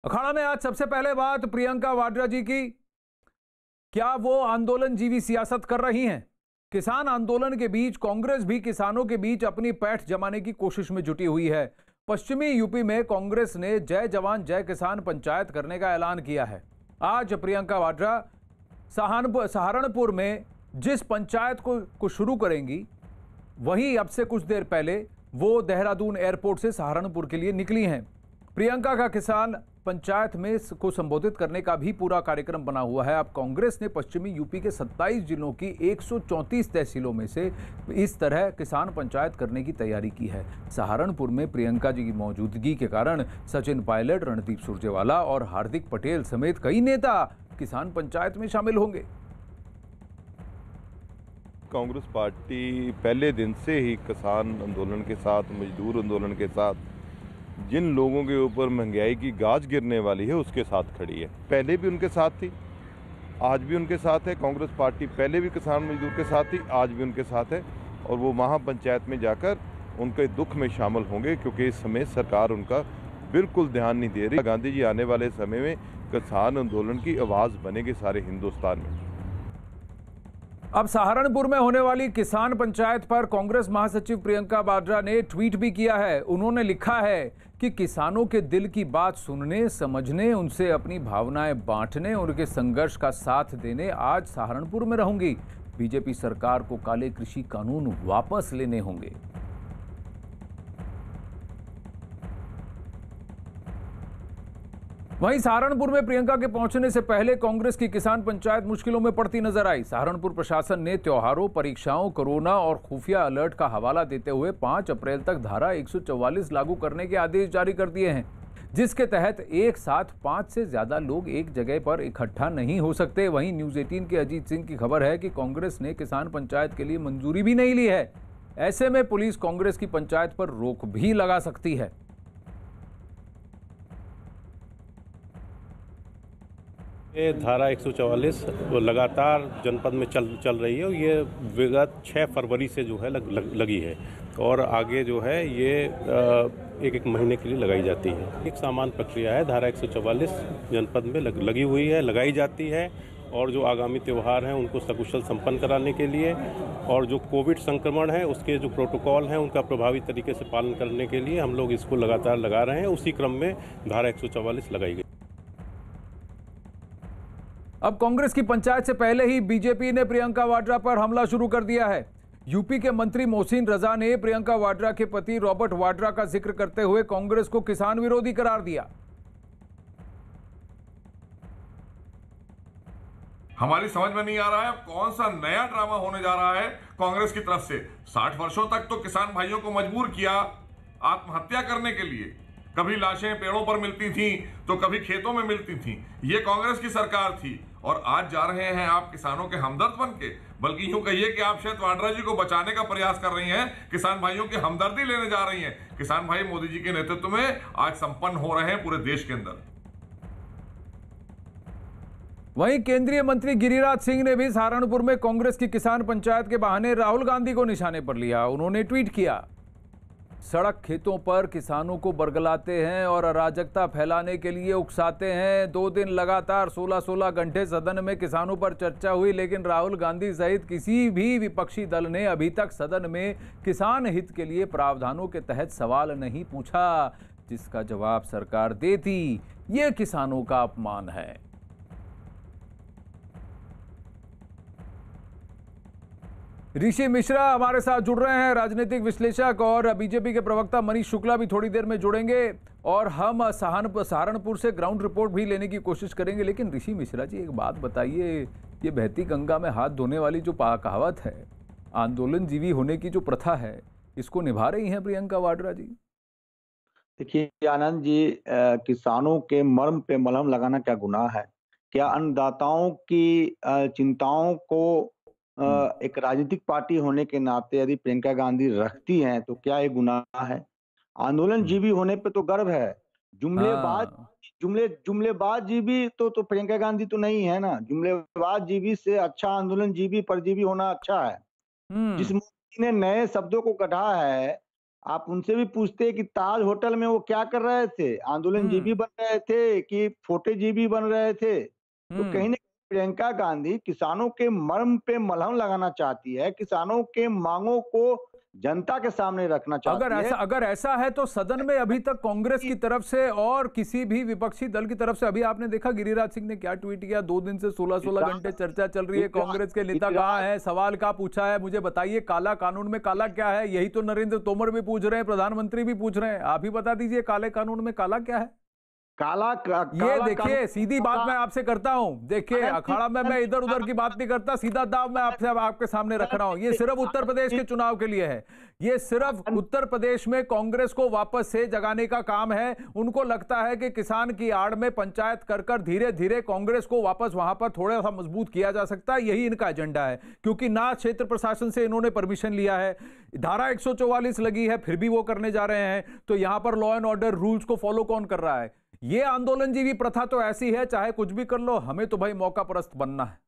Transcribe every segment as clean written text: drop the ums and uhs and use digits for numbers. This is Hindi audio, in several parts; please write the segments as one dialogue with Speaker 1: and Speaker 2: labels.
Speaker 1: अखाड़ा में आज सबसे पहले बात प्रियंका वाड्रा जी की। क्या वो आंदोलन जीवी सियासत कर रही हैं? किसान आंदोलन के बीच कांग्रेस भी किसानों के बीच अपनी पैठ जमाने की कोशिश में जुटी हुई है। पश्चिमी यूपी में कांग्रेस ने जय जवान जय किसान पंचायत करने का ऐलान किया है। आज प्रियंका वाड्रा सहारनपुर में जिस पंचायत को शुरू करेंगी, वहीं अब से कुछ देर पहले वो देहरादून एयरपोर्ट से सहारनपुर के लिए निकली हैं। प्रियंका का किसान पंचायत में को संबोधित करने का भी पूरा कार्यक्रम बना हुआ है। अब कांग्रेस ने पश्चिमी यूपी के 27 जिलों की 134 तहसीलों में से इस तरह किसान पंचायत करने की तैयारी की है। सहारनपुर में प्रियंका जी की मौजूदगी के कारण सचिन पायलट, रणदीप सुरजेवाला और हार्दिक पटेल समेत कई नेता किसान पंचायत में शामिल होंगे।
Speaker 2: कांग्रेस पार्टी पहले दिन से ही किसान आंदोलन के साथ, मजदूर आंदोलन के साथ, जिन लोगों के ऊपर महंगाई की गाज गिरने वाली है उसके साथ खड़ी है। पहले भी उनके साथ थी, आज भी उनके साथ है। कांग्रेस पार्टी पहले भी किसान मजदूर के साथ थी, आज भी उनके साथ है और वो महापंचायत में जाकर उनके दुख में शामिल होंगे, क्योंकि इस समय सरकार उनका बिल्कुल ध्यान नहीं दे रही। गांधी जी आने वाले समय में किसान आंदोलन की आवाज़ बनेगी सारे हिंदुस्तान में।
Speaker 1: अब सहारनपुर में होने वाली किसान पंचायत पर कांग्रेस महासचिव प्रियंका वाड्रा ने ट्वीट भी किया है। उन्होंने लिखा है कि किसानों के दिल की बात सुनने, समझने, उनसे अपनी भावनाएं बांटने, उनके संघर्ष का साथ देने आज सहारनपुर में रहूंगी। बीजेपी सरकार को काले कृषि कानून वापस लेने होंगे। वहीं सहारनपुर में प्रियंका के पहुंचने से पहले कांग्रेस की किसान पंचायत मुश्किलों में पड़ती नजर आई। सहारनपुर प्रशासन ने त्योहारों, परीक्षाओं, कोरोना और खुफिया अलर्ट का हवाला देते हुए 5 अप्रैल तक धारा 144 लागू करने के आदेश जारी कर दिए हैं, जिसके तहत एक साथ 5 से ज्यादा लोग एक जगह पर इकट्ठा नहीं हो सकते। वहीं न्यूज 18 के अजीत सिंह की खबर है कि कांग्रेस ने किसान पंचायत के लिए मंजूरी भी नहीं ली है। ऐसे में पुलिस कांग्रेस की पंचायत पर रोक भी लगा सकती है।
Speaker 3: ये धारा 144 लगातार जनपद में चल रही है। ये विगत 6 फरवरी से जो है लगी है और आगे जो है ये एक महीने के लिए लगाई जाती है। एक सामान्य प्रक्रिया है। धारा 144 जनपद में लगी हुई है, लगाई जाती है और जो आगामी त्यौहार हैं उनको सकुशल संपन्न कराने के लिए और जो कोविड संक्रमण है उसके जो प्रोटोकॉल हैं उनका प्रभावी तरीके से पालन करने के लिए हम लोग इसको लगातार लगा रहे हैं। उसी क्रम में धारा 144 लगाई गई।
Speaker 1: अब कांग्रेस की पंचायत से पहले ही बीजेपी ने प्रियंका वाड्रा पर हमला शुरू कर दिया है। यूपी के मंत्री मोहसिन रजा ने प्रियंका वाड्रा के पति रॉबर्ट वाड्रा का जिक्र करते हुए कांग्रेस को किसान विरोधी करार दिया।
Speaker 4: हमारी समझ में नहीं आ रहा है कौन सा नया ड्रामा होने जा रहा है कांग्रेस की तरफ से। 60 वर्षों तक तो किसान भाइयों को मजबूर किया आत्महत्या करने के लिए। कभी लाशें पेड़ों पर मिलती थीं तो कभी खेतों में मिलती थीं। ये कांग्रेस की सरकार थी और आज जा रहे हैं आप किसानों के हमदर्द बन के। बल्कि यूं कहिए कि आप शायद वाड्रा जी को बचाने का प्रयास कर रही हैं, किसान भाइयों की हमदर्दी लेने जा रही हैं। किसान भाई मोदी जी के नेतृत्व में आज संपन्न हो रहे हैं पूरे देश के अंदर।
Speaker 1: वहीं केंद्रीय मंत्री गिरिराज सिंह ने भी सहारनपुर में कांग्रेस की किसान पंचायत के बहाने राहुल गांधी को निशाने पर लिया। उन्होंने ट्वीट किया, सड़क खेतों पर किसानों को बरगलाते हैं और अराजकता फैलाने के लिए उकसाते हैं। 2 दिन लगातार 16-16 घंटे सदन में किसानों पर चर्चा हुई, लेकिन राहुल गांधी सहित किसी भी विपक्षी दल ने अभी तक सदन में किसान हित के लिए प्रावधानों के तहत सवाल नहीं पूछा, जिसका जवाब सरकार देती। ये किसानों का अपमान है। ऋषि मिश्रा हमारे साथ जुड़ रहे हैं, राजनीतिक विश्लेषक, और बीजेपी के प्रवक्ता मनीष शुक्ला भी थोड़ी देर में जुड़ेंगे और हम सहारनपुर से ग्राउंड रिपोर्ट भी लेने की कोशिश करेंगे। लेकिन ऋषि मिश्रा जी, एक बात बताइए, ये बहती गंगा में हाथ धोने वाली जो कहावत है, आंदोलन जीवी होने की जो प्रथा है, इसको निभा रही हैं प्रियंका वाड्रा जी?
Speaker 5: देखिए आनंद जी, किसानों के मर्म पे मलहम लगाना क्या गुनाह है? क्या अन्नदाताओं की चिंताओं को एक राजनीतिक पार्टी होने के नाते यदि प्रियंका गांधी रखती हैं तो क्या ये गुनाह है? आंदोलन जीवी होने पे तो गर्व है। जुमलेबाज जीवी तो प्रियंका गांधी तो नहीं है ना। जुमलेबाज जीवी से अच्छा आंदोलन जीवी परजीवी होना अच्छा है। जिस मोदी ने नए शब्दों को गढ़ा है, आप उनसे भी पूछते कि ताज होटल में वो क्या कर रहे थे, आंदोलनजीवी बन रहे थे कि फोटेजीवी बन रहे थे। तो कहीं ना कहीं प्रियंका गांधी किसानों के मर्म पे मलहम लगाना चाहती है, किसानों के मांगों को जनता के सामने रखना चाहती है।
Speaker 1: अगर ऐसा है तो सदन में अभी तक कांग्रेस की तरफ से और किसी भी विपक्षी दल की तरफ से, अभी आपने देखा गिरिराज सिंह ने क्या ट्वीट किया, 2 दिन से 16-16 घंटे चर्चा चल रही है, कांग्रेस के नेता कहाँ है, सवाल क्या पूछा है, मुझे बताइए काला कानून में काला क्या है। यही तो नरेंद्र तोमर भी पूछ रहे हैं, प्रधानमंत्री भी पूछ रहे हैं। आप ही बता दीजिए काले कानून में काला क्या है। ये देखिए, सीधी बात मैं आपसे करता हूं, देखिए अखाड़ा में मैं इधर उधर की बात नहीं करता, सीधा दाव मैं आपके सामने रख रहा हूं। ये सिर्फ उत्तर प्रदेश के चुनाव के लिए है, ये सिर्फ उत्तर प्रदेश में कांग्रेस को वापस से जगाने का काम है। उनको लगता है कि किसान की आड़ में पंचायत कर धीरे धीरे कांग्रेस को वापस वहां पर थोड़ा सा मजबूत किया जा सकता है, यही इनका एजेंडा है। क्योंकि ना क्षेत्र प्रशासन से इन्होंने परमिशन लिया है, धारा 144 लगी है, फिर भी वो करने जा रहे हैं। तो यहां पर लॉ एंड ऑर्डर रूल्स को फॉलो कौन कर रहा है? ये आंदोलनजीवी प्रथा तो ऐसी है, चाहे कुछ भी कर लो, हमें तो भाई मौका परस्त बनना है।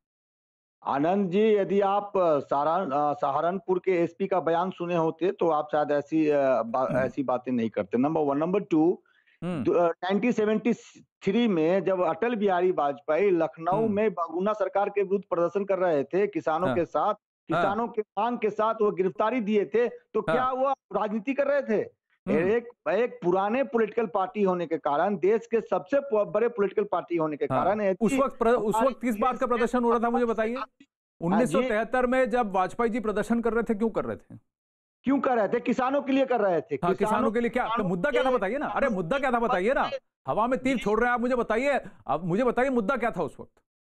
Speaker 5: आनंद जी, यदि आप सहारनपुर के एसपी का बयान सुने होते तो आप शायद ऐसी बातें नहीं करते। नंबर 1। नंबर 2, 1973 में जब अटल बिहारी वाजपेयी लखनऊ में बहुगुना सरकार के विरुद्ध प्रदर्शन कर रहे थे, किसानों के साथ, किसानों के मांग के साथ वो गिरफ्तारी दिए थे, तो क्या वो राजनीति कर रहे थे? एक पुराने पॉलिटिकल पार्टी होने के कारण, देश के सबसे बड़े पॉलिटिकल पार्टी होने के कारण
Speaker 1: उस वक्त किस बात का प्रदर्शन हो रहा था, मुझे बताइए। 1973 में जब वाजपेयी जी प्रदर्शन कर रहे थे, क्यों कर रहे थे?
Speaker 5: क्यों कर रहे थे? किसानों के लिए कर रहे थे।
Speaker 1: किसानों के लिए क्या मुद्दा क्या था बताइए ना। अरे मुद्दा क्या था बताइए ना, हवा में तीर छोड़ रहे हैं आप, मुझे बताइए। अब मुझे बताइए मुद्दा क्या था उस वक्त?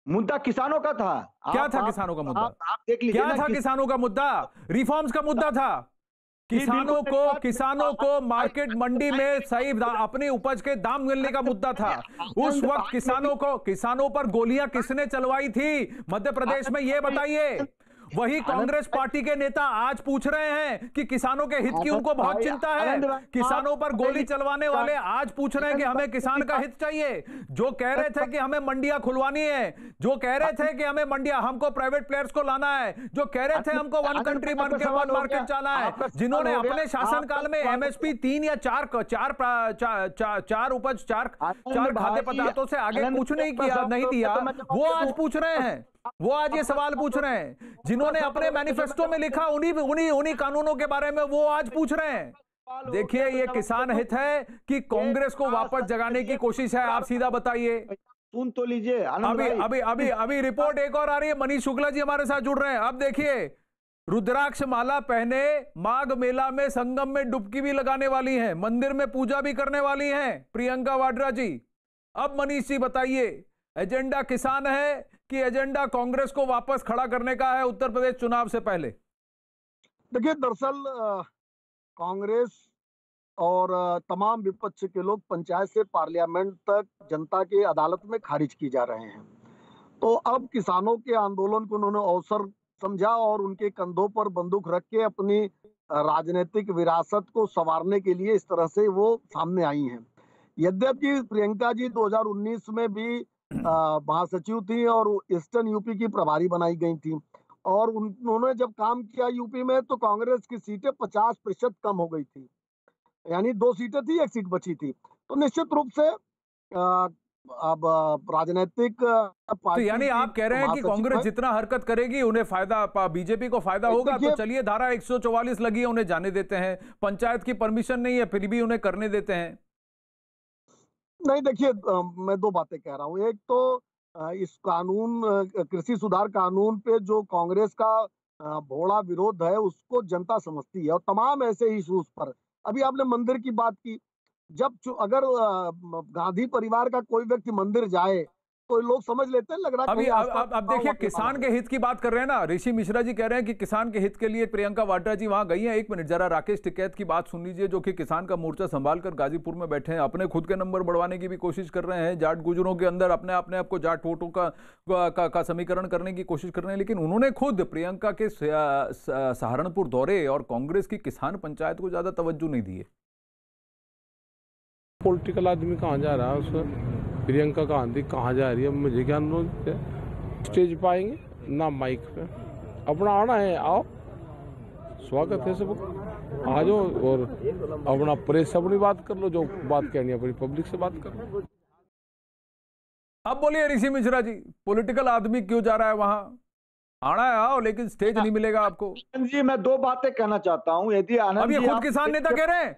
Speaker 5: मुद्दा किसानों का था।
Speaker 1: क्या था किसानों का मुद्दा?
Speaker 5: आप देख लीजिए
Speaker 1: क्या था किसानों का मुद्दा? रिफॉर्म्स का मुद्दा था। किसानों को मार्केट मंडी में सही अपनी उपज के दाम मिलने का मुद्दा था। उस वक्त किसानों पर गोलियां किसने चलवाई थी मध्य प्रदेश में, ये बताइए। वही कांग्रेस पार्टी के नेता आज पूछ रहे हैं कि किसानों के हित की उनको बहुत चिंता है। किसानों पर गोली चलवाने वाले आज पूछ रहे हैं कि हमें किसान का हित चाहिए। जो कह रहे थे कि हमें मंडियां खुलवानी है, जो कह रहे थे कि हमें मंडियां, हमको प्राइवेट प्लेयर्स को लाना है, जो कह रहे थे हमको वन कंट्री वन मार्केट जाना है, जिन्होंने अपने शासनकाल में एमएसपी 3 या 4 उपज 4 खाद्य पदार्थों से आगे कुछ नहीं दिया, वो आज पूछ रहे हैं। वो आज ये सवाल पूछ रहे हैं जिन्होंने अपने मैनिफेस्टो में लिखा उन्हीं कानूनों के बारे में, वो आज पूछ रहे हैं। देखिए, ये किसान हित है कि कांग्रेस को वापस जगाने की कोशिश है? आप सीधा बताइए।
Speaker 5: सुन तो लीजिए।
Speaker 1: अभी रिपोर्ट एक और आ रही है, मनीष शुक्ला जी हमारे साथ जुड़ रहे हैं। अब देखिए, रुद्राक्ष माला पहने माघ मेला में संगम में डुबकी भी लगाने वाली हैं, मंदिर में पूजा भी करने वाली हैं प्रियंका वाड्रा जी। अब मनीष जी बताइए, एजेंडा किसान है कि एजेंडा कांग्रेस को वापस खड़ा करने का है उत्तर प्रदेश चुनाव से पहले?
Speaker 6: देखिए, दरअसल कांग्रेस और तमाम विपक्ष के लोग पंचायत से पार्लियामेंट तक जनता के अदालत में खारिज की जा रहे हैं। तो अब किसानों के आंदोलन को उन्होंने अवसर समझा और उनके कंधों पर बंदूक रख के अपनी राजनीतिक विरासत को संवारने के लिए इस तरह से वो सामने आई हैं। यद्यपि प्रियंका जी 2019 में भी महासचिव थी और ईस्टर्न यूपी की प्रभारी बनाई गई थी, और उन्होंने जब काम किया यूपी में तो कांग्रेस की सीटें 50% कम हो गई थी, यानी 2 सीटें थी, 1 सीट बची थी। तो निश्चित रूप से अब राजनीतिक
Speaker 1: तो यानी आप कह रहे हैं कि कांग्रेस जितना हरकत करेगी उन्हें फायदा, बीजेपी को फायदा होगा। तो चलिए, धारा 144 लगी है, उन्हें जाने देते हैं, पंचायत की परमिशन नहीं है फिर भी उन्हें करने देते हैं।
Speaker 6: नहीं, देखिए, मैं 2 बातें कह रहा हूँ। एक तो इस कानून, कृषि सुधार कानून पे जो कांग्रेस का भोला विरोध है उसको जनता समझती है, और तमाम ऐसे इश्यूज पर। अभी आपने मंदिर की बात की, अगर गांधी परिवार का कोई व्यक्ति मंदिर जाए तो लोग समझ लेते हैं, लग रहा है।
Speaker 1: अब देखिए, किसान के हित की बात कर रहे हैं ना, ऋषि मिश्रा जी कह रहे हैं कि किसान के हित के लिए प्रियंका वाड्रा जी वहां गई हैं। 1 मिनट जरा राकेश टिकैत की बात सुन लीजिए, जो कि किसान का मोर्चा संभाल कर गाजीपुर में बैठे हैं, अपने खुद के नंबर बढ़वाने की भी कोशिश कर रहे हैं, जाट गुजरों के अंदर अपने आप को जाट वोटों का समीकरण करने की कोशिश कर रहे हैं। लेकिन उन्होंने खुद प्रियंका के सहारनपुर दौरे और कांग्रेस की किसान पंचायत को ज्यादा तवज्जो नहीं दी है।
Speaker 7: पॉलिटिकल आदमी कहाँ जा रहा है, उसमें प्रियंका गांधी कहाँ जा रही है, मुझे क्या अनुरोध है? स्टेज पे आएंगे ना, माइक पे अपना आना है, आओ, स्वागत है सबको। आ जाओ और अपना प्रेस से अपनी बात कर लो, जो बात कहनी है अपनी पब्लिक से बात कर लो।
Speaker 1: अब बोलिए ऋषि मिश्रा जी, पॉलिटिकल आदमी क्यों जा रहा है वहां? आना है आओ, लेकिन स्टेज नहीं मिलेगा आपको।
Speaker 5: जी मैं दो बातें कहना चाहता हूं। यदि आनंद
Speaker 1: अब ये
Speaker 5: जी
Speaker 1: खुद किसान नेता कह रहे हैं,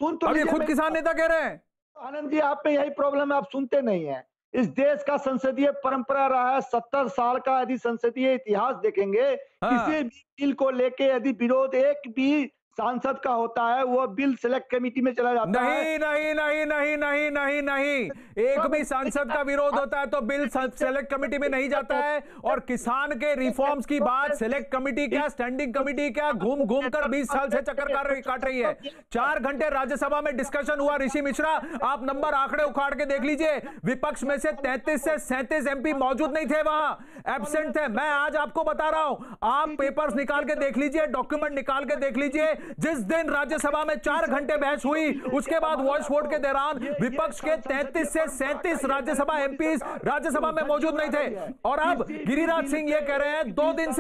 Speaker 1: अब ये खुद किसान नेता कह रहे हैं।
Speaker 5: आनंद जी आप में यही प्रॉब्लम है, आप सुनते नहीं है। इस देश का संसदीय परंपरा रहा है 70 साल का। यदि संसदीय इतिहास देखेंगे, किसी भी बिल को लेके यदि विरोध एक भी सांसद का होता है, वो बिल सिलेक्ट कमेटी में चला जाता है।
Speaker 1: नहीं नहीं नहीं नहीं नहीं नहीं नहीं, एक भी सांसद का विरोध होता है तो बिल सेलेक्ट कमेटी में नहीं जाता है। और किसान के रिफॉर्म्स की बात सेलेक्ट कमेटी क्या, स्टैंडिंग कमेटी क्या, घूम घूम कर 20 साल से चक्कर काट रही है। 4 घंटे राज्यसभा में डिस्कशन हुआ। ऋषि मिश्रा, आप नंबर आंकड़े उखाड़ के देख लीजिए, विपक्ष में से 33 से 37 एमपी मौजूद नहीं थे, वहां एब्सेंट थे। मैं आज आपको बता रहा हूं, आप पेपर्स निकाल के देख लीजिए, डॉक्यूमेंट निकाल के देख लीजिए। जिस दिन राज्यसभा में 4 घंटे बहस हुई, उसके बाद वॉइस वोट के दौरान विपक्ष के 33 से 37 राज्यसभा एमपीज राज्यसभा में मौजूद नहीं थे। और अब गिरिराज सिंह ये कह रहे हैं 2 दिन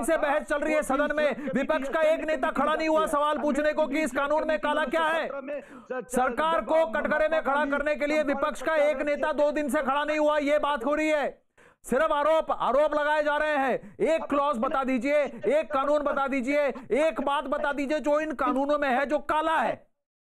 Speaker 1: से बहस चल रही है सदन में, विपक्ष का एक नेता खड़ा नहीं हुआ सवाल पूछने को कि इस कानून में काला क्या है। सरकार को कटघरे में खड़ा करने के लिए विपक्ष का एक नेता 2 दिन से खड़ा नहीं हुआ, यह बात हो रही है। सिर्फ आरोप लगाए जा रहे हैं। एक क्लॉज बता दीजिए, एक कानून बता दीजिए, एक बात बता दीजिए जो इन कानूनों में है जो काला है।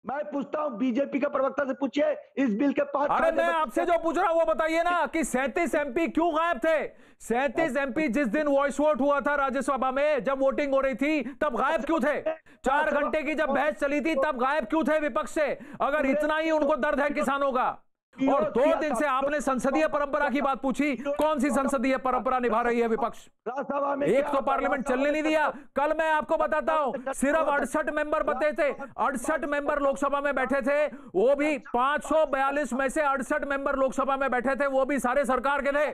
Speaker 5: मैं पूछता हूं, बीजेपी के प्रवक्ता से पूछिए इस बिल के पास।
Speaker 1: अरे मैं आपसे जो पूछ रहा हूं वो बताइए ना कि 37 एमपी क्यों गायब थे? 37 एमपी जिस दिन वॉइस वोट हुआ था राज्यसभा में, जब वोटिंग हो रही थी, तब गायब क्यों थे? 4 घंटे की जब बहस चली थी तब गायब क्यों थे विपक्ष से? अगर इतना ही उनको दर्द है किसानों का। और 2 दिन से आपने संसदीय परंपरा की बात पूछी, कौन सी संसदीय परंपरा निभा रही है विपक्ष? एक तो पार्लियामेंट चलने नहीं दिया। कल मैं आपको बताता हूं, सिर्फ 68 मेंबर बचे थे, 68 मेंबर लोकसभा में बैठे थे, वो भी 542 में से 68 मेंबर लोकसभा में बैठे थे, वो भी सारे सरकार के थे।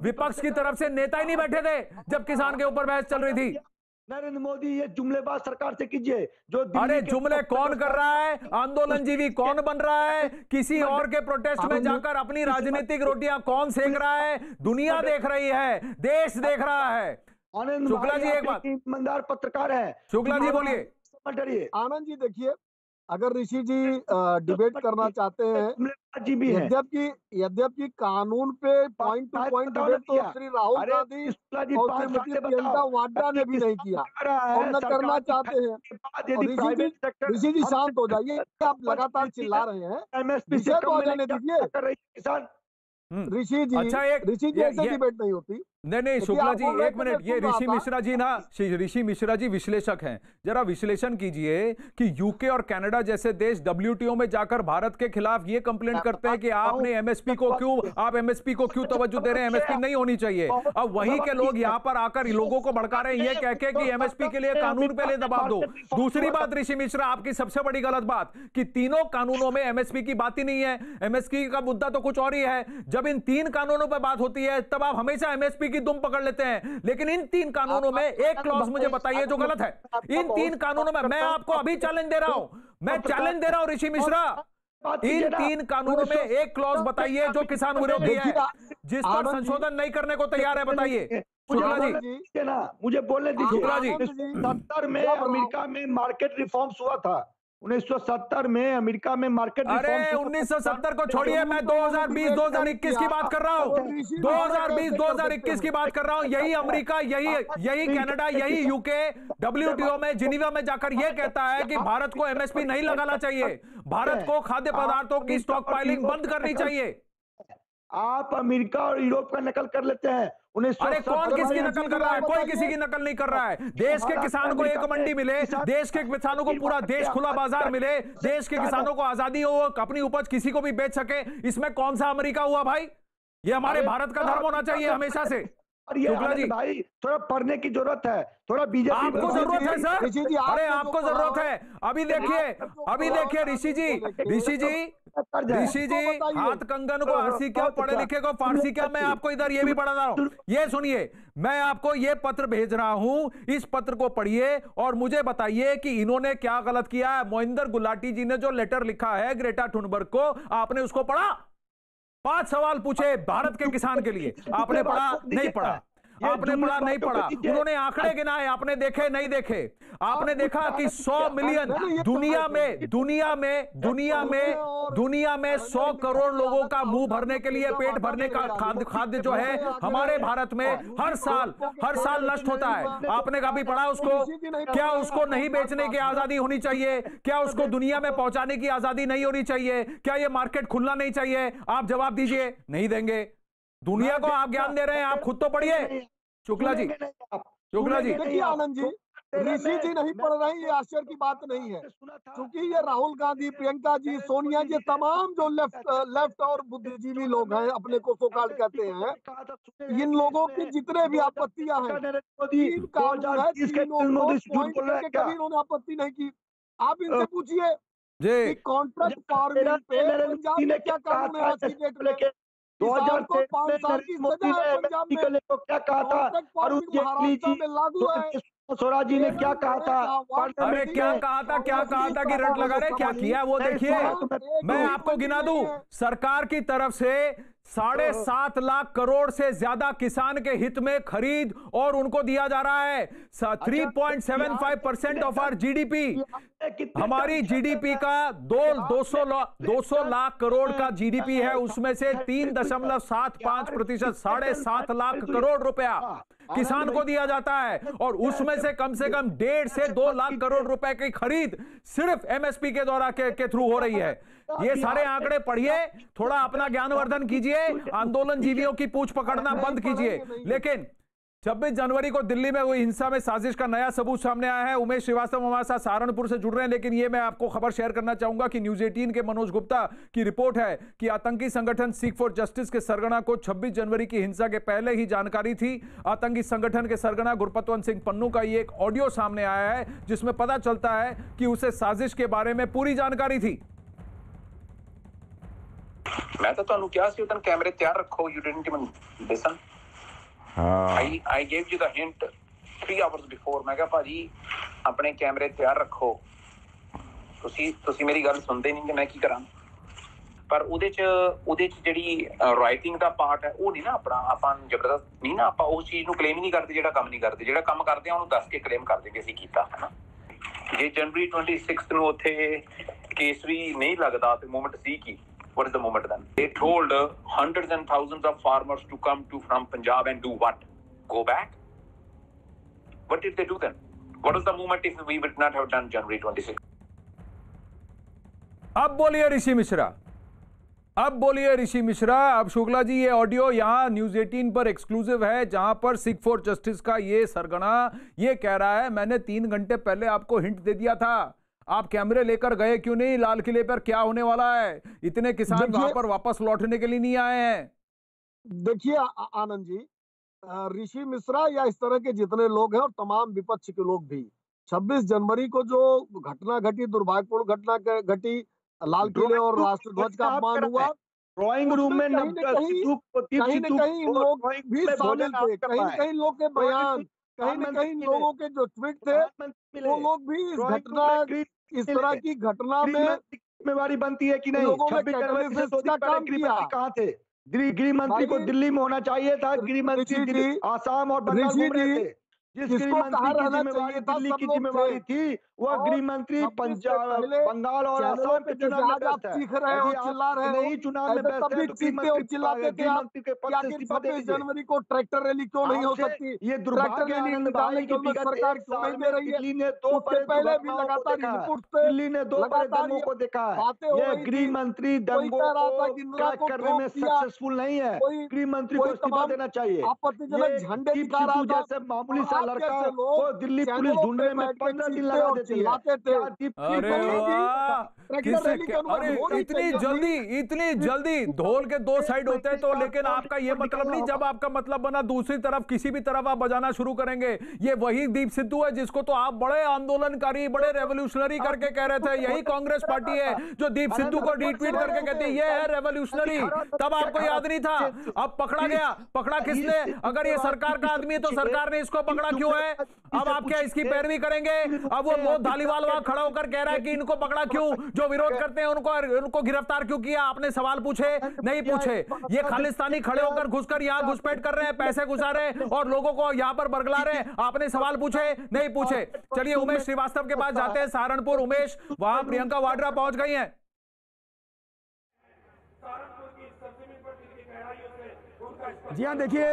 Speaker 1: विपक्ष की तरफ से नेता ही नहीं बैठे थे जब किसान के ऊपर बहस चल रही थी।
Speaker 5: नरेंद्र मोदी ये जुमलेबाज सरकार से कीजिए जो।
Speaker 1: अरे जुमले कौन कर रहा है? आंदोलनजीवी कौन बन रहा है? किसी और के प्रोटेस्ट में जाकर अपनी राजनीतिक रोटियां कौन सेक रहा है? दुनिया देख रही है, देश देख रहा है। शुक्ला जी एक बात,
Speaker 5: ईमानदार पत्रकार है।
Speaker 1: शुक्ला जी बोलिए।
Speaker 6: आनंद जी देखिए, अगर ऋषि जी डिबेट करना चाहते हैं, यद्यपि कानून पे पॉइंट टू पॉइंट डिबेट तो श्री राहुल गांधी और श्रीमती प्रियंका वाड्रा ने भी नहीं किया और न करना चाहते हैं। ऋषि जी शांत हो जाइए, आप लगातार चिल्ला रहे हैं, विषय तो आ जाने दीजिए। ऋषि जी ऐसे डिबेट नहीं होती।
Speaker 1: नहीं शुक्ला जी एक मिनट, ये ऋषि मिश्रा जी ना, ऋषि मिश्रा जी विश्लेषक हैं, जरा विश्लेषण कीजिए कि यूके और कनाडा जैसे देश WTO में जाकर भारत के खिलाफ ये कंप्लेंट करते हैं कि आपने एमएसपी को क्यों तवज्जो दे रहे हैं, एमएसपी नहीं होनी चाहिए। अब वहीं के लोग यहाँ पर आकर लोगों को भड़का रहे हैं ये कह के कि एमएसपी के लिए कानून पे ले दबाव दो। दूसरी बात ऋषि मिश्रा, आपकी सबसे बड़ी गलत बात कि तीनों कानूनों में एमएसपी की बात ही नहीं है। एमएसपी का मुद्दा तो कुछ और ही है। जब इन 3 कानूनों पर बात होती है तब आप हमेशा एमएसपी की दुम पकड़ लेते हैं, लेकिन इन 3 कानूनों में एक क्लॉज मुझे बताइए जो गलत है। इन 3 कानूनों में मैं आपको अभी चैलेंज दे रहा हूं, ऋषि मिश्रा, इन 3 कानूनों में एक क्लॉज बताइए जो किसान विरोधी है, जिस पर संशोधन नहीं करने को तैयार है, बताइए। शुक्ला जी
Speaker 5: ना मुझे बोलने दीजिए।
Speaker 1: शुक्ला जी
Speaker 5: 1970 में अमेरिका में मार्केट रिफॉर्म्स हुआ था। 1970 में अमेरिका में मार्केट
Speaker 1: रिफॉर्म्स। अरे 1970 को छोड़िए, मैं 2020-2021 की बात कर रहा हूँ। 2020-2021 की बात कर रहा हूँ। यही अमेरिका, यही कनाडा, यही यूके WTO में जिनीवा में जाकर यह कहता है कि भारत को एमएसपी नहीं लगाना चाहिए, भारत को खाद्य पदार्थों की स्टॉक पाइलिंग बंद करनी चाहिए।
Speaker 5: आप अमेरिका और यूरोप का नकल कर लेते हैं।
Speaker 1: अरे कौन किसकी नकल कर रहा है? कोई किसी की नकल नहीं कर रहा है। देश के किसान को एक मंडी मिले, देश के किसानों को पूरा देश खुला बाजार मिले, देश के किसानों को आजादी हो, अपनी उपज किसी को भी बेच सके, इसमें कौन सा अमेरिका हुआ भाई? ये हमारे भारत का धर्म होना चाहिए हमेशा से।
Speaker 5: शुक्ला जी भाई थोड़ा पढ़ने की जरूरत है, थोड़ा बीजेपी
Speaker 1: आपको जरूरत है सर। अरे आपको जरूरत है। अभी देखिए ऋषि जी हाथ कंगन को आरसी क्या, पढ़े लिखे को फारसी क्या। मैं आपको इधर ये भी पढ़ा रहा हूं, ये सुनिए, मैं आपको ये पत्र भेज रहा हूं, इस पत्र को पढ़िए और मुझे बताइए कि इन्होंने क्या गलत किया है। मोहिंदर गुलाटी जी ने जो लेटर लिखा है ग्रेटा थुनबर्ग को, आपने उसको पढ़ा? 5 सवाल पूछे भारत के किसान के लिए, आपने पढ़ा? नहीं पढ़ा। आपने पढ़ा नहीं पढ़ा, उन्होंने आंकड़े गिनाए, आपने देखे नहीं देखे। आपने देखा कि 100 मिलियन दुनिया में 100 करोड़ लोगों का मुंह भरने के लिए, पेट भरने का खाद्य जो है हमारे भारत में हर साल नष्ट होता है। आपने कभी पढ़ा उसको? क्या उसको नहीं बेचने की आजादी होनी चाहिए? क्या उसको दुनिया में पहुंचाने की आजादी नहीं होनी चाहिए? क्या ये मार्केट खुलना नहीं चाहिए? आप जवाब दीजिए। नहीं देंगे। दुनिया को आप ज्ञान दे रहे हैं, आप खुद तो पढ़िए। शुक्ला जी,
Speaker 6: देखिए आनंद जी, ऋषि जी नहीं पढ़ रहे हैं, ये आश्चर्य की बात नहीं है, क्योंकि ये राहुल गांधी, प्रियंका जी, सोनिया जी, तमाम जो लेफ्ट और बुद्धिजीवी लोग हैं, अपने को सोकाल्ड कहते हैं, इन लोगों की जितने भी आपत्तियां हैं, तीन कानून है, कभी इन्होंने आपत्ति नहीं की। आप इनसे पूछिए कि कॉन्ट्रैक्ट फार्मिंग पे पंजाब में क्या कानून है आज की डेट में?
Speaker 5: 2013 में मोदी ने क्या कहा था, अरुण जेटली जी, स्वराज जी ने क्या कहा था?
Speaker 1: अरे क्या कहा था कि रट लगा रहे, क्या किया वो देखिए। मैं आपको गिना दूं, सरकार की तरफ से 7.5 लाख करोड़ से ज्यादा किसान के हित में खरीद और उनको दिया जा रहा है। 3.75% ऑफ आवर जीडीपी, हमारी जीडीपी का 200 लाख करोड़ का जीडीपी है, उसमें से 3.75%, 7.5 लाख करोड़ रुपया किसान को दिया जाता है, और उसमें से कम 1.5 से 2 लाख करोड़ रुपए की खरीद सिर्फ एमएसपी के द्वारा के थ्रू हो रही है। ये सारे आंकड़े पढ़िए, थोड़ा अपना ज्ञानवर्धन कीजिए, आंदोलन जीवियों की पूंछ पकड़ना बंद कीजिए। लेकिन 26 जनवरी को दिल्ली में हुई हिंसा में साजिश का नया सबूत सामने आया है। उमेश श्रीवास्तव हमारे साथ सहारनपुर से जुड़ रहे हैं, लेकिन ये मैं आपको खबर शेयर करना चाहूंगा कि न्यूज 18 के मनोज गुप्ता की रिपोर्ट है कि आतंकी संगठन सीक फॉर जस्टिस के सरगना को 26 जनवरी की हिंसा के पहले ही जानकारी थी। आतंकी संगठन के सरगना गुरपतवंत सिंह पन्नू का ये एक ऑडियो सामने आया है, जिसमें पता चलता है कि उसे साजिश के बारे में पूरी जानकारी थी।
Speaker 8: मैं तो ਤੁਹਾਨੂੰ ਕਿਹਾ ਸੀ ਉਦੋਂ ਕੈਮਰੇ ਤਿਆਰ ਰੱਖੋ, you didn't even listen. I gave you the hint 3 hours before. ਮੈਂ ਕਿਹਾ ਭਾਜੀ ਆਪਣੇ ਕੈਮਰੇ ਤਿਆਰ ਰੱਖੋ, ਤੁਸੀਂ ਮੇਰੀ ਗੱਲ ਸੁਣਦੇ ਨਹੀਂ ਕਿ ਮੈਂ ਕੀ ਕਰਾਂ। ਪਰ ਉਹਦੇ ਚ ਜਿਹੜੀ ਰਾਈਟਿੰਗ ਦਾ ਪਾਰਟ ਹੈ ਉਹ ਨਹੀਂ ਨਾ ਆਪਣਾ, ਆਪਾਂ ਜ਼ਬਰਦਸਤ ਨਹੀਂ ਨਾ, ਆਪਾਂ ਉਸ ਚੀਜ਼ ਨੂੰ ਕਲੇਮ ਹੀ ਨਹੀਂ ਕਰਦੇ ਜਿਹੜਾ ਕੰਮ ਨਹੀਂ ਕਰਦੇ। ਜਿਹੜਾ ਕੰਮ ਕਰਦੇ ਆ ਉਹਨੂੰ ਦੱਸ ਕੇ ਕਲੇਮ ਕਰਦੇ ਕਿ ਅਸੀਂ ਕੀਤਾ ਹੈ ਨਾ। ਜੇ ਜਨਵਰੀ 26 ਨੂੰ ਉੱਥੇ ਕੇਸਰੀ ਨਹੀਂ ਲੱਗਦਾ ਤੇ movement C Ki? What is the movement then? They told hundreds and thousands of farmers to come from Punjab and do what? Go back? What did they do then? What was the movement if we would not have done January 26?
Speaker 1: अब बोलिए ऋषि मिश्रा, अब शुक्ला जी ये ऑडियो यहाँ न्यूज 18 पर एक्सक्लूसिव है, जहां पर सिख फॉर जस्टिस का ये सरगना ये कह रहा है मैंने 3 घंटे पहले आपको हिंट दे दिया था, आप कैमरे लेकर गए क्यों नहीं? लाल किले पर क्या होने वाला है? इतने किसान वहां पर वापस लौटने के लिए नहीं आए हैं।
Speaker 6: देखिए आनंद जी, ऋषि मिश्रा या इस तरह के जितने लोग हैं और तमाम विपक्ष के लोग भी 26 जनवरी को जो घटना घटी, दुर्भाग्यपूर्ण घटना घटी, लाल किले और राष्ट्रध्वज का अपमान हुआ,
Speaker 5: ड्राइंग रूम में
Speaker 6: कहीं न कहीं लोग भी शामिल थे, कहीं न कहीं लोग के बयान, कहीं न कहीं लोगों के जो ट्वीट थे, वो लोग भी इस घटना, इस तरह की घटना में
Speaker 5: जिम्मेवारी बनती है कि नहीं? 26 जनवरी से 2 दिन पहले गृहमंत्री कहाँ थे? गृह मंत्री को दिल्ली में होना चाहिए था। गृह मंत्री आसाम और बंगाल घूम रहे थे। जिस गृह मंत्री की जिम्मेवारी दिल्ली की जिम्मेवारी थी, वह गृह मंत्री पंजाब, बंगाल और आसाम के चुनाव में व्यस्त है। नहीं चुनाव में व्यस्त है तो गृह मंत्री के पद से इस्तीफा दे दीजिए।
Speaker 6: जनवरी को ट्रैक्टर रैली क्यों नहीं हो सकती?
Speaker 5: ये दुर्भाग्य आनंद भाई की
Speaker 6: सरकार क्यों दे रही है?
Speaker 5: दिल्ली ने 2
Speaker 6: पहले भी लगातार
Speaker 5: दिल्ली ने 2 बड़े दंगों को देखा है। ये गृह मंत्री दंगों को क्रैक करने में सक्सेसफुल नहीं है। गृह मंत्री को इस्तीफा देना चाहिए।
Speaker 6: आपत्तिजनक झंडे दिखा रहा था,
Speaker 5: जैसे मामूली सा लड़का वो दिल्ली पुलिस ढूंढने में 15 दिन लगा देती है।
Speaker 1: अरे इतनी जल्दी ढोल के 2 साइड होते हैं तो, लेकिन आपका ये मतलब नहीं, जब आपका मतलब बना दूसरी तरफ किसी भी तरफ आप बजाना शुरू करेंगे। ये वही दीप सिद्धू है जिसको तो आप बड़े आंदोलनकारी, बड़े रेवोल्यूशनरी करके कह रहे थे। यही कांग्रेस पार्टी है जो दीप सिद्धू को रीट्वीट करके कहती है ये है रेवोल्यूशनरी। तब आपको याद नहीं था, अब पकड़ा गया। पकड़ा किसने? अगर ये सरकार का आदमी है तो सरकार ने इसको पकड़ा क्यों है? अब आप क्या इसकी पैरवी करेंगे? अब वो मोहन धालीवाल वहां खड़ा होकर कह रहा है कि इनको पकड़ा क्यों, जो विरोध करते हैं उनको गिरफ्तार क्यों किया? आपने सवाल पूछे? नहीं पूछे। ये खालिस्तानी खड़े होकर घुसकर यहाँ घुसपैठ कर रहे हैं, पैसे घुसा रहे हैं और लोगों को यहाँ पर बरगला रहे हैं। आपने सवाल पूछे? नहीं पूछे। चलिए उमेश श्रीवास्तव के पास जाते हैं, सहारनपुर। उमेश, वहां प्रियंका वाड्रा पहुंच गई हैं।
Speaker 9: जी हाँ, देखिए,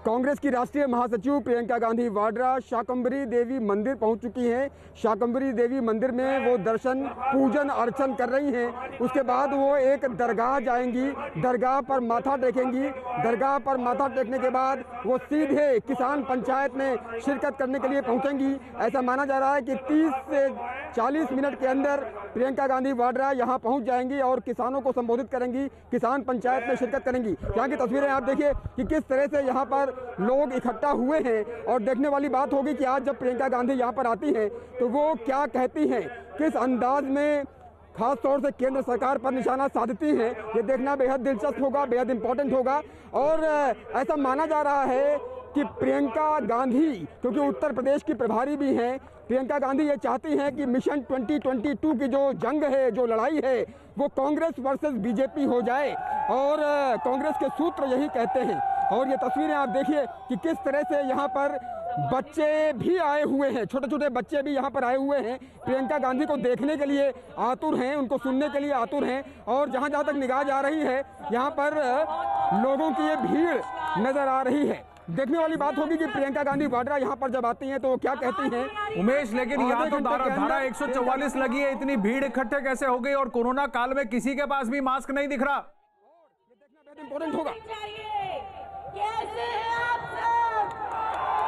Speaker 9: कांग्रेस की राष्ट्रीय महासचिव प्रियंका गांधी वाड्रा शाकंभरी देवी मंदिर पहुंच चुकी हैं। शाकंभरी देवी मंदिर में वो दर्शन पूजन अर्चन कर रही हैं। उसके बाद वो एक दरगाह जाएंगी, दरगाह पर माथा टेकेंगी। दरगाह पर माथा टेकने के बाद वो सीधे किसान पंचायत में शिरकत करने के लिए पहुंचेंगी। ऐसा माना जा रहा है कि 30 से 40 मिनट के अंदर प्रियंका गांधी वाड्रा यहाँ पहुँच जाएंगी और किसानों को संबोधित करेंगी, किसान पंचायत में शिरकत करेंगी। यहाँ की तस्वीरें आप देखिए कि किस तरह से यहाँ पर लोग इकट्ठा हुए हैं। और देखने वाली बात होगी कि आज जब प्रियंका गांधी यहाँ पर आती हैं तो वो क्या कहती हैं, किस अंदाज में खास तौर से केंद्र सरकार पर निशाना साधती हैं। ये देखना बेहद दिलचस्प होगा, बेहद इंपॉर्टेंट होगा। और ऐसा माना जा रहा है कि प्रियंका गांधी, क्योंकि उत्तर प्रदेश की प्रभारी भी हैं, प्रियंका गांधी ये चाहती हैं कि मिशन 2022 की जो जंग है, जो लड़ाई है, वो कांग्रेस वर्सेस बीजेपी हो जाए। और कांग्रेस के सूत्र यही कहते हैं। और ये तस्वीरें आप देखिए कि किस तरह से यहाँ पर बच्चे भी आए हुए हैं, छोटे छोटे बच्चे भी यहाँ पर आए हुए हैं, प्रियंका गांधी को देखने के लिए आतुर हैं, उनको सुनने के लिए आतुर हैं। और जहाँ जहाँ तक निगाह जा रही है, यहाँ पर लोगों की ये भीड़ नजर आ रही है। देखने वाली बात होगी कि प्रियंका गांधी वाड्रा यहाँ पर जब आती हैं तो वो क्या कहती हैं।
Speaker 1: उमेश, लेकिन यहाँ तो धारा 144 लगी है, इतनी भीड़ इकट्ठे कैसे हो गई? और कोरोना काल में किसी के पास भी मास्क नहीं दिख रहा।
Speaker 9: ये देखना बेहद इंपॉर्टेंट होगा।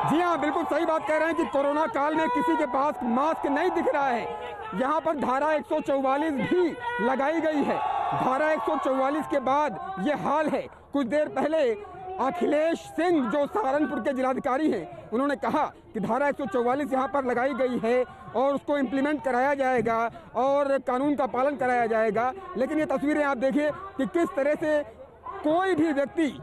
Speaker 9: जी हाँ, बिल्कुल सही बात कह रहे हैं कि कोरोना काल में किसी के पास मास्क नहीं दिख रहा है। यहाँ पर धारा 144 भी लगाई गई है। धारा 144 के बाद ये हाल है। कुछ देर पहले अखिलेश सिंह, जो सहारनपुर के जिलाधिकारी हैं, उन्होंने कहा कि धारा 144 यहाँ पर लगाई गई है और उसको इम्प्लीमेंट कराया जाएगा और कानून का पालन कराया जाएगा। लेकिन ये तस्वीरें आप देखिए कि किस तरह से कोई भी व्यक्ति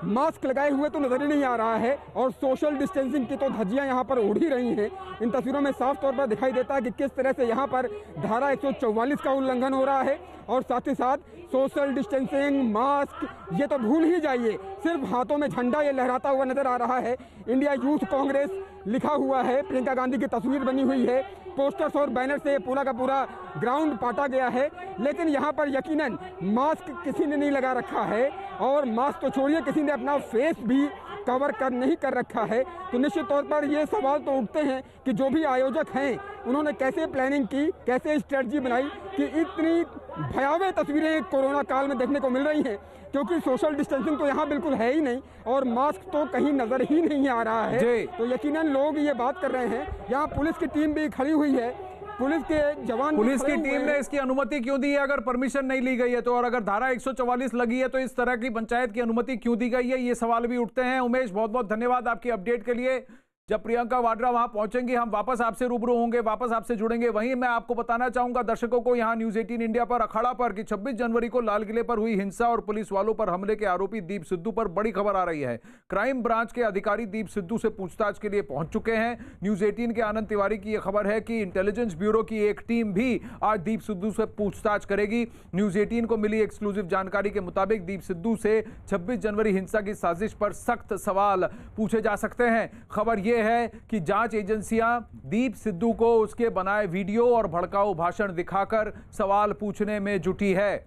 Speaker 9: मास्क लगाए हुए तो नजर ही नहीं आ रहा है और सोशल डिस्टेंसिंग की तो धज्जियां यहाँ पर उड़ ही रही हैं। इन तस्वीरों में साफ तौर पर दिखाई देता है कि किस तरह से यहाँ पर धारा 144 का उल्लंघन हो रहा है। और साथ ही साथ सोशल डिस्टेंसिंग, मास्क, ये तो भूल ही जाइए, सिर्फ हाथों में झंडा ये लहराता हुआ नजर आ रहा है। इंडिया यूथ कांग्रेस लिखा हुआ है, प्रियंका गांधी की तस्वीर बनी हुई है, पोस्टर्स और बैनर से पूरा का पूरा ग्राउंड पाटा गया है। लेकिन यहाँ पर यकीनन मास्क किसी ने नहीं लगा रखा है और मास्क तो छोड़िए, किसी ने अपना फेस भी कवर नहीं कर रखा है। तो निश्चित तौर पर ये सवाल तो उठते हैं कि जो भी आयोजक हैं उन्होंने कैसे प्लानिंग की, कैसे स्ट्रेटजी बनाई कि इतनी भयावह तस्वीरें कोरोना काल में देखने को मिल रही हैं, क्योंकि सोशल डिस्टेंसिंग तो यहाँ बिल्कुल है ही नहीं और मास्क तो कहीं नजर ही नहीं आ रहा है। तो यकीनन लोग ये बात कर रहे हैं। यहाँ पुलिस की टीम भी खड़ी हुई है, पुलिस के जवान,
Speaker 1: पुलिस की टीम ने इसकी अनुमति क्यों दी है अगर परमिशन नहीं ली गई है तो? और अगर धारा 144 लगी है तो इस तरह की पंचायत की अनुमति क्यों दी गई है? ये सवाल भी उठते हैं। उमेश, बहुत बहुत धन्यवाद आपकी अपडेट के लिए। जब प्रियंका वाड्रा वहां पहुंचेंगी हम वापस आपसे रूबरू होंगे, वापस आपसे जुड़ेंगे। वहीं मैं आपको बताना चाहूंगा दर्शकों को यहां न्यूज 18 इंडिया पर अखाड़ा पर कि 26 जनवरी को लाल किले पर हुई हिंसा और पुलिस वालों पर हमले के आरोपी दीप सिद्धू पर बड़ी खबर आ रही है। क्राइम ब्रांच के अधिकारी दीप सिद्धू से पूछताछ के लिए पहुंच चुके हैं। न्यूज 18 के आनंद तिवारी की यह खबर है कि इंटेलिजेंस ब्यूरो की एक टीम भी आज दीप सिद्धू से पूछताछ करेगी। न्यूज 18 को मिली एक्सक्लूसिव जानकारी के मुताबिक दीप सिद्धू से 26 जनवरी हिंसा की साजिश पर सख्त सवाल पूछे जा सकते हैं। खबर यह है कि जांच एजेंसियां दीप सिद्धू को उसके बनाए वीडियो और भड़काऊ भाषण दिखाकर सवाल पूछने में जुटी है।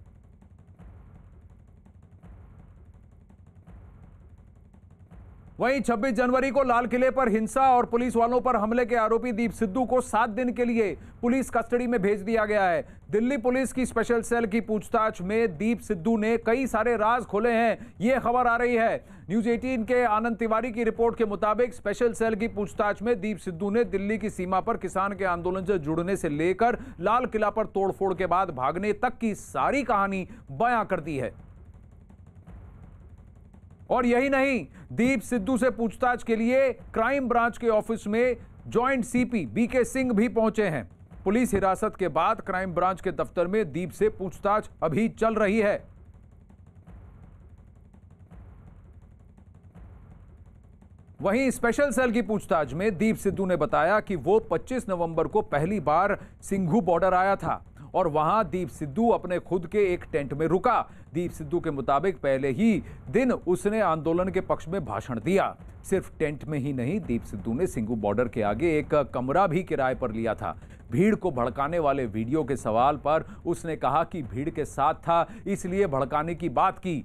Speaker 1: वहीं 26 जनवरी को लाल किले पर हिंसा और पुलिस वालों पर हमले के आरोपी दीप सिद्धू को 7 दिन के लिए पुलिस कस्टडी में भेज दिया गया है। दिल्ली पुलिस की स्पेशल सेल की पूछताछ में दीप सिद्धू ने कई सारे राज खोले हैं, यह खबर आ रही है। न्यूज 18 के आनंद तिवारी की रिपोर्ट के मुताबिक स्पेशल सेल की पूछताछ में दीप सिद्धू ने दिल्ली की सीमा पर किसान के आंदोलन से जुड़ने से लेकर लाल किला पर तोड़फोड़ के बाद भागने तक की सारी कहानी बयां कर दी है। और यही नहीं, दीप सिद्धू से पूछताछ के लिए क्राइम ब्रांच के ऑफिस में जॉइंट सीपी बीके सिंह भी पहुंचे हैं। पुलिस हिरासत के बाद क्राइम ब्रांच के दफ्तर में दीप से पूछताछ अभी चल रही है। वहीं स्पेशल सेल की पूछताछ में दीप सिद्धू ने बताया कि वो 25 नवंबर को पहली बार सिंघू बॉर्डर आया था और वहां दीप सिद्धू अपने खुद के एक टेंट में रुका। दीप सिद्धू के मुताबिक पहले ही दिन उसने आंदोलन के पक्ष में भाषण दिया। सिर्फ टेंट में ही नहीं, दीप सिद्धू ने सिंघू बॉर्डर के आगे एक कमरा भी किराए पर लिया था। भीड़ को भड़काने वाले वीडियो के सवाल पर उसने कहा कि भीड़ के साथ था, इसलिए भड़काने की बात की।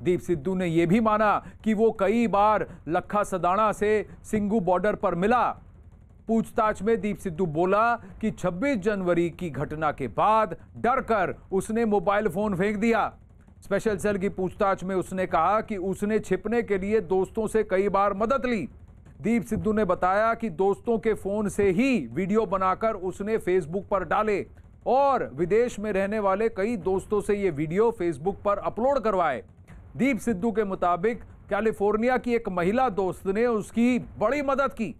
Speaker 1: दीप सिद्धू ने यह भी माना कि वो कई बार लखा सदाना से सिंघू बॉर्डर पर मिला। पूछताछ में दीप सिद्धू बोला कि 26 जनवरी की घटना के बाद डरकर उसने मोबाइल फोन फेंक दिया। स्पेशल सेल की पूछताछ में उसने कहा कि उसने छिपने के लिए दोस्तों से कई बार मदद ली। दीप सिद्धू ने बताया कि दोस्तों के फोन से ही वीडियो बनाकर उसने फेसबुक पर डाले और विदेश में रहने वाले कई दोस्तों से ये वीडियो फेसबुक पर अपलोड करवाए। दीप सिद्धू के मुताबिक कैलिफोर्निया की एक महिला दोस्त ने उसकी बड़ी मदद की।